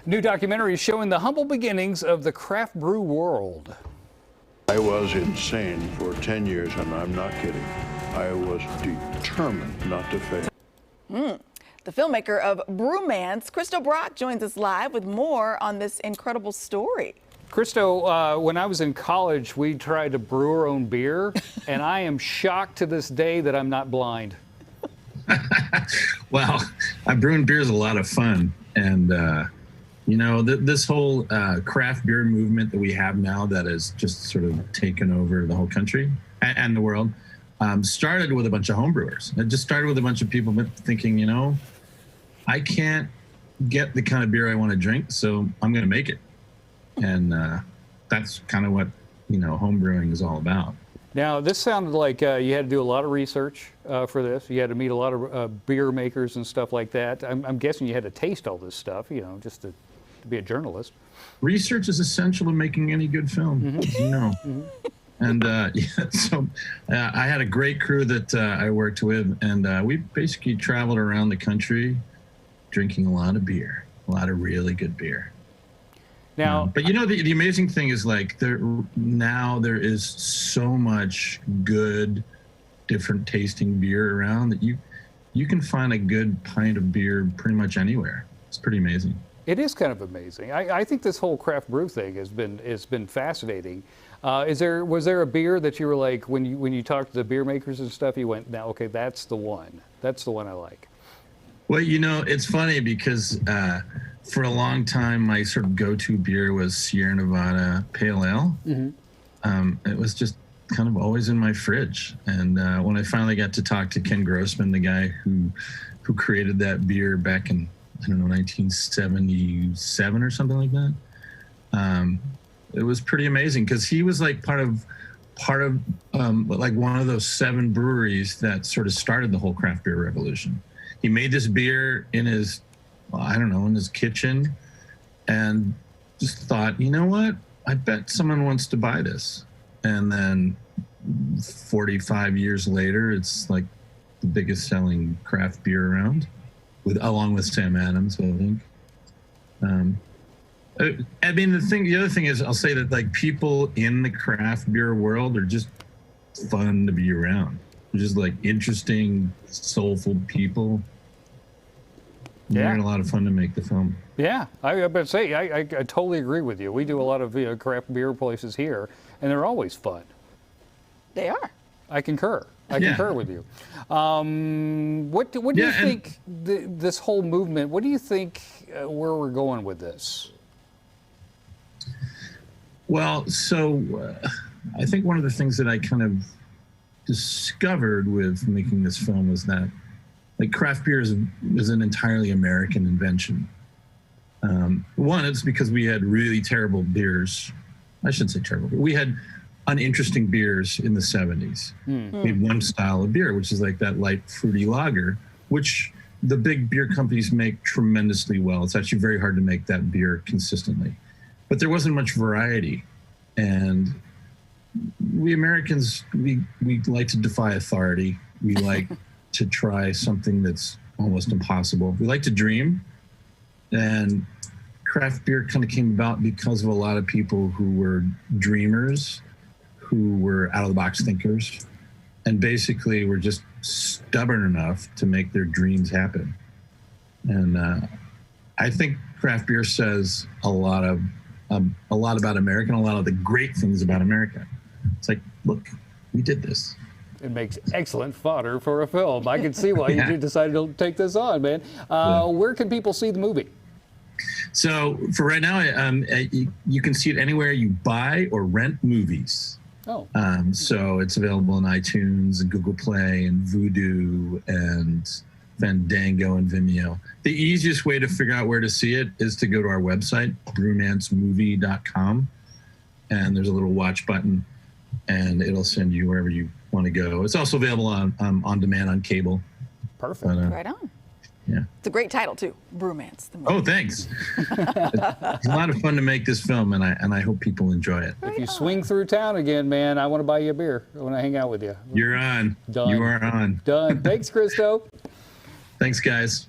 New documentary showing the humble beginnings of the craft brew world. I was insane for 10 years, and I'm not kidding. I was determined not to fail. The filmmaker of Brewmance, Christo Brock, joins us live with more on this incredible story. Christo, when I was in college, we tried to brew our own beer, and I am shocked to this day that I'm not blind. Well, brewing beer is a lot of fun. And, you know, this whole craft beer movement that we have now that has just sort of taken over the whole country and the world started with a bunch of homebrewers. It just started with a bunch of people thinking, you know, I can't get the kind of beer I want to drink, so I'm going to make it. And that's kind of what, you know, home brewing is all about. Now, this sounded like you had to do a lot of research for this. You had to meet a lot of beer makers and stuff like that. I'm guessing you had to taste all this stuff, you know, just to be a journalist. Research is essential to making any good film, as you know. And yeah, so I had a great crew that I worked with, and we basically traveled around the country drinking a lot of beer, a lot of really good beer. Now, but you know, the amazing thing is, like, there is so much good, different tasting beer around that you can find a good pint of beer pretty much anywhere. It's pretty amazing. it is kind of amazing. I think this whole craft brew thing has been fascinating. Was there a beer that you were like, when you talked to the beer makers and stuff, you went, now, okay, that's the one. That's the one I like. Well, you know, it's funny because for a long time, my sort of go-to beer was Sierra Nevada Pale Ale. It was just kind of always in my fridge. And when I finally got to talk to Ken Grossman, the guy who created that beer back in, I don't know, 1977 or something like that, it was pretty amazing because he was like part of like one of those 7 breweries that sort of started the whole craft beer revolution. He made this beer in his, well, I don't know, in his kitchen, and just thought, you know what? I bet someone wants to buy this. And then 45 years later, it's like the biggest selling craft beer around, along with Sam Adams, I think. I mean, the other thing is, I'll say that, like, people in the craft beer world are just fun to be around. They're just like interesting, soulful people. Yeah. They're a lot of fun to make the film. Yeah, I better say, I totally agree with you. We do a lot of craft beer places here, and they're always fun. They are. I concur. I concur with you. What do you think, this whole movement, what do you think where we're going with this? Well, so I think one of the things that I kind of discovered with making this film was that, like, craft beer is an entirely American invention. One, it's because we had really terrible beers. I shouldn't say terrible, but we had uninteresting beers in the 70s. We had one style of beer, which is like that light fruity lager, which the big beer companies make tremendously well. It's actually very hard to make that beer consistently. But there wasn't much variety. And we Americans, we like to defy authority. We like to try something that's almost impossible. We like to dream. And craft beer kind of came about because of a lot of people who were dreamers, who were out-of-the-box thinkers, and basically were just stubborn enough to make their dreams happen. And I think craft beer says a lot about America and a lot of the great things about America. It's like, look, we did this. It makes excellent fodder for a film. I can see why you decided to take this on, man. Where can people see the movie? So for right now, you can see it anywhere you buy or rent movies. Oh. So it's available on iTunes and Google Play and Vudu and Fandango and Vimeo. The easiest way to figure out where to see it is to go to our website, brewmancemovie.com, and there's a little watch button, and it'll send you wherever you want to go. It's also available on demand on cable. Perfect. But, Right on. Yeah. It's a great title, too. Brewmance. The movie. Oh, thanks. It's a lot of fun to make this film, and I hope people enjoy it. If you swing through town again, man, I want to buy you a beer. I want to hang out with you. You're on. Done. You are on. Done. Thanks, Christo. Thanks, guys.